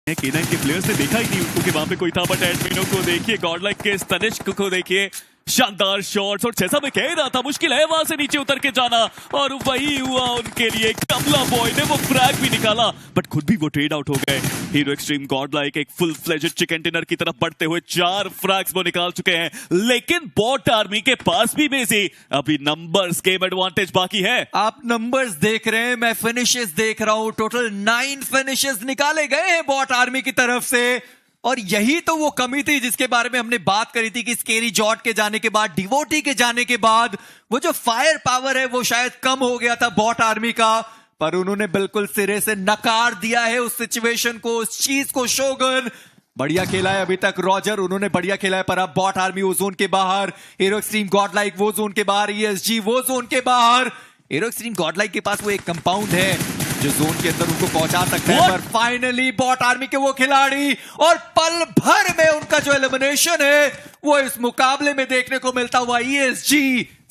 K9 के players ने देखा ही नहीं उनको कि वहां पे कोई था, बट एडमिनो को देखिए, गॉडलाइक के तनिष्क को देखिए, शानदार शॉट्स। और जैसा मैं कह रहा था, मुश्किल है वहां से नीचे उतर के जाना, और वही हुआ उनके लिए। कमला बॉय ने वो फ्रैग भी निकाला, बट खुद भी वो ट्रेड आउट हो गए। हीरो एक्सट्रीम गॉडलाइक एक फुल फ्लेजेड चिकन डिनर की तरफ बढ़ते हुए 4 फ्रैग्स वो निकाल चुके हैं, लेकिन बॉट आर्मी के पास भी बेसी अभी नंबर्स गेम एडवांटेज बाकी है। आप नंबर्स देख रहे हैं, मैं फिनिशेस देख रहा हूं। टोटल 9 फिनिशेस निकाले गए हैं बॉट आर्मी की तरफ से, और यही तो वो कमी थी जिसके बारे में हमने बात करी थी कि स्केरी जॉट के जाने के बाद, डिवोटी के जाने के बाद वो जो फायर पावर है वो शायद कम हो गया था बॉट आर्मी का, पर उन्होंने बिल्कुल सिरे से नकार दिया है उस सिचुएशन को, उस चीज को। शोगन बढ़िया खेला है अभी तक, रॉजर उन्होंने बढ़िया खेला है, पर अब बॉट आर्मी वो जोन के बाहर, हीरो एक्सट्रीम गॉडलाइक वो जोन के बाहर, ESG वो जोन के बाहर। हीरो एक्सट्रीम गॉडलाइक के पास वो एक कंपाउंड है जो जोन के अंदर उनको पहुंचा सकता है, पर फाइनली बॉट आर्मी के वो खिलाड़ी, और पल भर में उनका जो एलिमिनेशन है वो इस मुकाबले में देखने को मिलता हुआ। ESG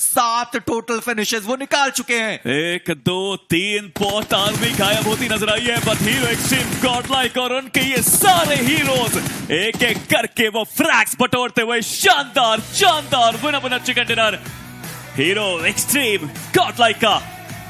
7 टोटल फिनिशेस वो निकाल चुके हैं। 1 2 3 बॉट आर्मी गायब होती नजर आई है, बट हीरो एक्सट्रीम गॉडलाइक और उनके ये सारे हीरोज एक एक करके वो फ्रैग्स बटोरते हुए शानदार शानदार winner chicken dinner hero extreme Godlike का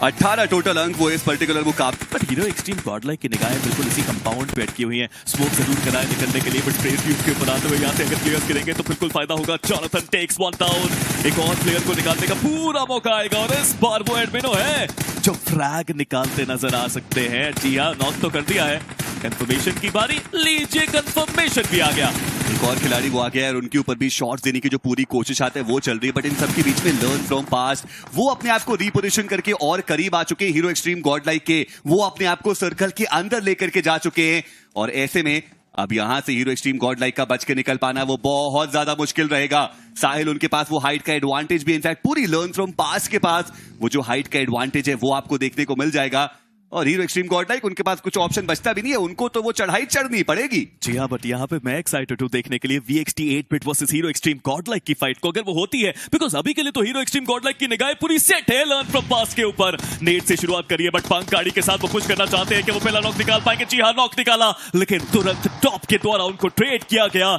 18 टोटल अंक वो इस पर्टिकुलर मुकाबले। बट हीरो एक्सट्रीम गॉडलाइक की निगाहें बिल्कुल इसी कंपाउंड पे अटकी हुई हैं। स्मोक जरूर कराए निकलने के लिए, बट स्प्रे भी उसके ऊपर आते हुए यहाँ से अगर प्लेयर्स गिरेंगे तो बिल्कुल फायदा होगा। जॉनथन टेक्स 1 डाउन, एक और प्लेयर को निकालने का पूरा मौका आएगा, और इस बार वो एडमिनो है जो फ्रैग निकालते नजर आ सकते हैं। जी हाँ, नॉक तो कर दिया है, कंफर्मेशन की बारी, लीजिए कंफर्मेशन भी आ गया। एक और खिलाड़ी वो आ गया है, और उनके ऊपर भी शॉट्स देने की जो पूरी कोशिश आते है वो चल रही है, बट इन सबके बीच में लर्न फ्रॉम पास्ट वो अपने आप को रीपोजिशन करके और करीब आ चुके हैं हीरो एक्सट्रीम गॉडलाइक के। वो अपने आप को सर्कल के अंदर लेकर के जा चुके हैं, और ऐसे में अब यहां से हीरो एक्सट्रीम गॉडलाइक का बच के निकल पाना वो बहुत ज्यादा मुश्किल रहेगा। साहिल उनके पास वो हाइट का एडवांटेज भी, इनफैक्ट पूरी लर्न फ्रॉम पास्ट के पास वो जो हाइट का एडवांटेज है वो आपको देखने को मिल जाएगा, और हीरो एक्सट्रीम गॉडलाइक उनके पास कुछ ऑप्शन बचता भी नहीं है, उनको तो वो चढ़ाई चढ़नी पड़ेगी। जी हाँ, बट यहाँ पे मैं एक्साइटेड हूँ देखने के लिए VXT 8-bit versus hero extreme Godlike की फाइट को, अगर वो होती है, बिकॉज अभी के लिए तो हीरो एक्सट्रीम गॉडलाइक की निगाहें पूरी सेट है लर्न फ्रॉम पास्ट के ऊपर। नेट से शुरुआत करिए, बट पंख गाड़ी के साथ वो पुश करना चाहते हैं कि वो पहला नॉक निकाल पाएंगे। जी हाँ, नॉक निकाला, लेकिन तुरंत टॉप के द्वारा उनको ट्रेड किया गया।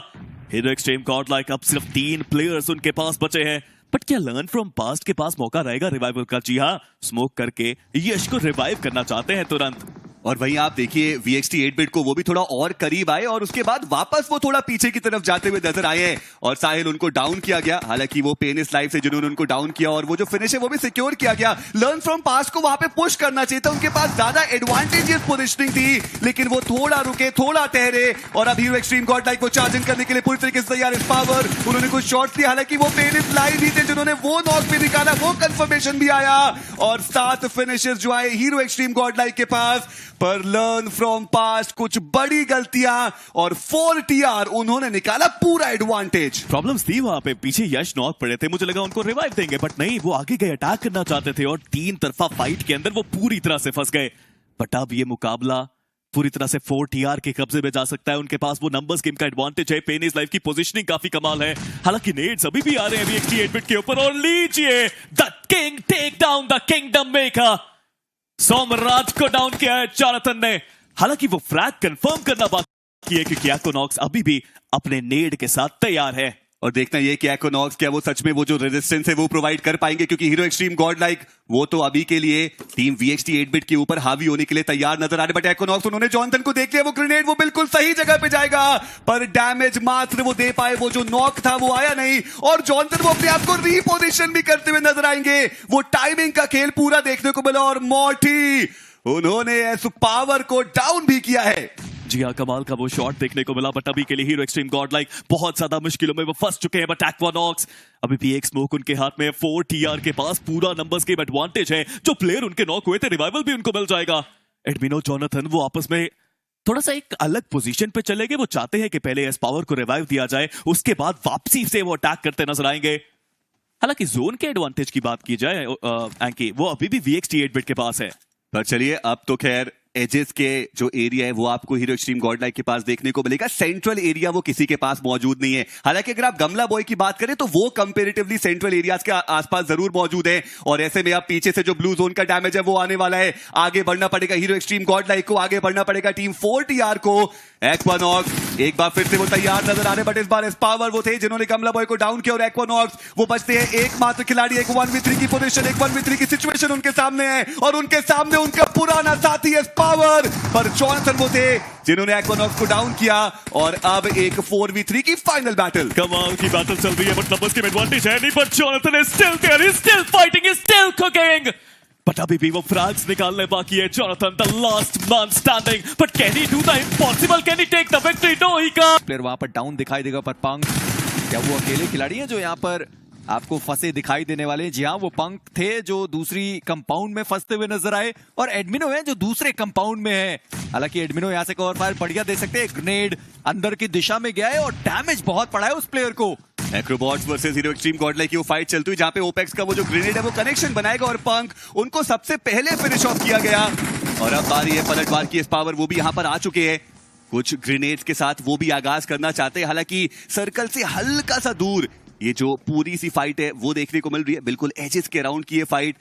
हीरो एक्सट्रीम गॉडलाइक अब सिर्फ 3 प्लेयर्स उनके पास बचे हैं, बट क्या लर्न फ्रॉम पास्ट के पास मौका रहेगा रिवाइवल का? जी हाँ, स्मोक करके यश को रिवाइव करना चाहते हैं तुरंत। और वहीं आप देखिए VXT 8-bit को वो भी थोड़ा और करीब आए, और उसके बाद वापस वो थोड़ा पीछे की तरफ जाते हुए नजर आए हैं, और साहिल उनको डाउन किया गया। हालांकि वो पेनिस लाइफ से जिन्होंने उनको डाउन किया, और वो जो फिनिश है वो भी सिक्योर किया गया। लर्न फ्रॉम पास्ट को वहां पे पुश करना चाहिए था, उनके पास ज्यादा एडवांटेजियस पोजीशनिंग थी, लेकिन वो थोड़ा रुके, थोड़ा ठहरे, और अब हीरो एक्सट्रीम गॉडलाइक को चार्जिंग करने के लिए पूरी तरीके से तैयार। इस पावर उन्होंने कुछ शॉट्स लिए, हालांकि वो पेनिस लाइफ ही थे जिन्होंने वो नॉक भी निकाला, वो कंफर्मेशन भी आया, और 7 फिनिशेस जो आए हीरो एक्सट्रीम गॉडलाइक के पास। पर लर्न फ्रॉम पास्ट कुछ बड़ी गलतियां, और 4 TR उन्होंने निकाला पूरा एडवांटेज। प्रॉब्लम्स थी वहां पे, पीछे यश नॉक पड़े थे, मुझे लगा उनको रिवाइव देंगे, बट नहीं, वो आगे गए, अटैक करना चाहते थे, और 3 तरफा फाइट के अंदर वो पूरी तरह से फंस गए। बट अब ये मुकाबला पूरी तरह से 4 TR के कब्जे में जा सकता है। उनके पास वो नंबर्स गेम का एडवांटेज है, पेनिस लाइफ की पोजीशनिंग काफी कमाल है, हालांकि नेड्स अभी भी आ रहे हैं VXT 8-bit के ऊपर। और लीजिए, the king take down the kingdom maker, Somraj को डाउन किया है जॉनथन ने। हालांकि वो फ्रैग कंफर्म करना बाकी है, क्योंकि एक्वनॉक्स अभी भी अपने नेड के साथ तैयार है। और देखना ये कि एक्वनॉक्स क्या वो सच में वो जो रेजिस्टेंस है वो प्रोवाइड कर पाएंगे, क्योंकि हीरो एक्सट्रीम गॉडलाइक वो तो अभी के लिए टीम VXT 8-bit के ऊपर हावी होने के लिए तैयार नजर आ रहे, बट एक्वनॉक्स उन्होंने जॉनथन को देख लिया, वो ग्रेनेड वो बिल्कुल सही जगह पे जाएगा, पर डैमेज मात्र वो दे पाए, वो जो नॉक था वो आया नहीं, और जॉनथन वो अपने आप को रीपोजिशन भी करते हुए नजर आएंगे। वो टाइमिंग का खेल पूरा देखने को मिला, और मॉर्टी उन्होंने इस पावर को डाउन भी किया है। जी हाँ, कमाल का वो शॉट देखने को मिला, बट अभी के लिए हीरो एक्सट्रीम गॉडलाइक बहुत ज्यादा मुश्किलों में वो फंस चुके हैं। बट एक्वानॉक्स अभी भी एक स्मोक उनके हाथ में है, 4 TR के पास पूरा नंबर्स गेम एडवांटेज है। जो प्लेयर उनके नॉक हुए थे, रिवाइवल भी उनको मिल जाएगा। एडमिनो जॉनथन वो आपस में थोड़ा सा एक अलग पोजीशन पे चले गए, वो चाहते हैं कि पहले एस पावर को रिवाइव दिया जाए, उसके बाद वापसी से वो अटैक करते नजर आएंगे। हालांकि जोन के एडवांटेज की बात की जाए एंकी, वो अभी भी VXT 8-bit के पास है। पर चलिए, अब तो खैर एजेस के जो एरिया है वो आपको हीरो एक्सट्रीम गॉडलाइक के पास देखने को मिलेगा। सेंट्रल एरिया वो किसी के पास मौजूद नहीं है। हालांकि अगर आप गमला बॉय की बात करें तो वो कंपैरेटिवली सेंट्रल एरियाज के आसपास जरूर मौजूद है, और ऐसे में आप पीछे से जो ब्लू जोन का डैमेज है वो आने वाला है। आगे बढ़ना पड़ेगा हीरो एक्सट्रीम गॉडलाइक को, आगे बढ़ना पड़ेगा टीम 4TR को। एक्वानॉक्स एक बार फिर से वो तैयार नजर आ रहे, बट इस बार पावर वो थे जिन्होंने कमला बॉय को डाउन किया और एक्वानॉक्स वो बचते हैं एकमात्र खिलाड़ी। एक 1v3 की पोजीशन, एक 1v3 की सिचुएशन उनके सामने है और उनके सामने उनका पुराना साथी है पावर, पर जॉनसन वो थे जिन्होंने एक्वानॉक्स को डाउन किया और अब एक 4v3 की फाइनल बैटल। कमाल की बैटल चल रही है, बट नंबर्स की एडवांटेज है नहीं, पर Johnson is still there, is still fighting, is still cooking. But अभी भी वो फ्रैग्स निकालने बाकी है। Johnson the last man standing, but can he do the impossible, can he take the victory? No he can't. Player वहां पर down दिखाई देगा, पर पंक क्या वो अकेले खिलाड़ी हैं जो यहाँ पर आपको फंसे दिखाई देने वाले हैं? जी हाँ, वो पंक थे जो दूसरी कंपाउंड में फंसते हुए नजर आए और एडमिनो है जो दूसरे कंपाउंड में है। हालांकि एडमिनो यहाँ से कवर फायर बढ़िया दे सकते हैं, ग्रेनेड अंदर की दिशा में गया है और डैमेज बहुत पड़ा है उस प्लेयर को। एक्रोबॉट्स वर्सेस हीरो एक्सट्रीम गॉडलाइक की वो फाइट चलती हुई जहां पे ओपेक्स का वो जो ग्रेनेड है वो कनेक्शन बनाएगा और पंक उनको सबसे पहले फिनिश ऑफ किया गया। और अब बारी है पलटवार की। इस पावर वो भी यहां पर आ चुके हैं, कुछ ग्रेनेड्स के साथ वो भी आगाज करना चाहते हैं, हालांकि सर्कल से हल्का सा दूर ये जो पूरी सी फाइट है वो देखने को मिल रही है, बिल्कुल एजेस के अराउंड की ये फाइट।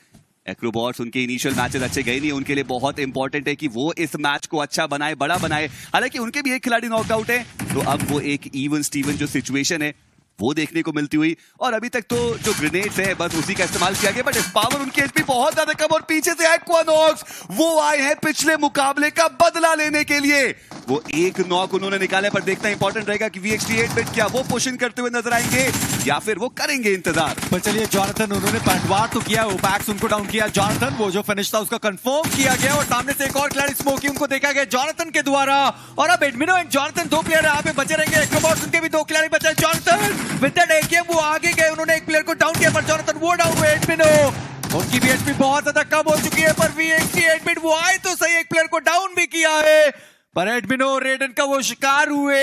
एक्रोबॉट्स उनके इनिशियल मैचेस अच्छे गए नहीं, उनके लिए बहुत इंपॉर्टेंट है कि वो इस मैच को अच्छा बनाए, बड़ा बनाए। हालांकि उनके भी एक खिलाड़ी नॉकआउट है, तो अब वो एक इवन स्टीवन जो सिचुएशन है वो देखने को मिलती हुई। और अभी तक तो जो ग्रेनेड्स है बस उसी का इस्तेमाल किया गया, बट इस पावर उनकी एचपी बहुत ज्यादा कम और पीछे से एक्वानॉक्स वो आए हैं पिछले मुकाबले का बदला लेने के लिए। वो एक नॉक उन्होंने निकाला, पर देखना इंपॉर्टेंट रहेगा कि VXT 8-बिट क्या वो पुशिंग करते हुए नजर आएंगे या फिर वो करेंगे इंतजार। पर चलिए, जॉनसन उन्होंने पलटवार तो किया, ओपैक्स उनको डाउन किया। जॉनसन वो जो फिनिश था उसका कंफर्म किया गया और सामने से एक और खिलाड़ी स्मोकी उनको देखा गया जॉनसन के द्वारा। और अब एडमिनो एंड जॉनसन दो प्लेयर यहाँ पे बचे रहेंगे। एक्रोबॉट्स उनके भी दो खिलाड़ी बचे। जॉनसन विद दैट AKM वो आगे गए, उन्होंने एक प्लेयर को डाउन किया, पर जॉनसन वो डाउन हुए। एडमिनो उनकी भी एचपी बहुत ज्यादा कम हो चुकी है, पर VXT 8-बिट वो आए तो सही, एक प्लेयर को डाउन भी किया है, पर एडमिनो रेडन का वो शिकार हुए।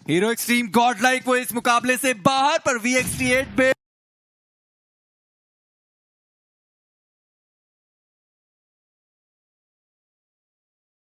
हीरो एक्सट्रीम गॉडलाइक वो इस मुकाबले से बाहर, पर VXT 8-बिट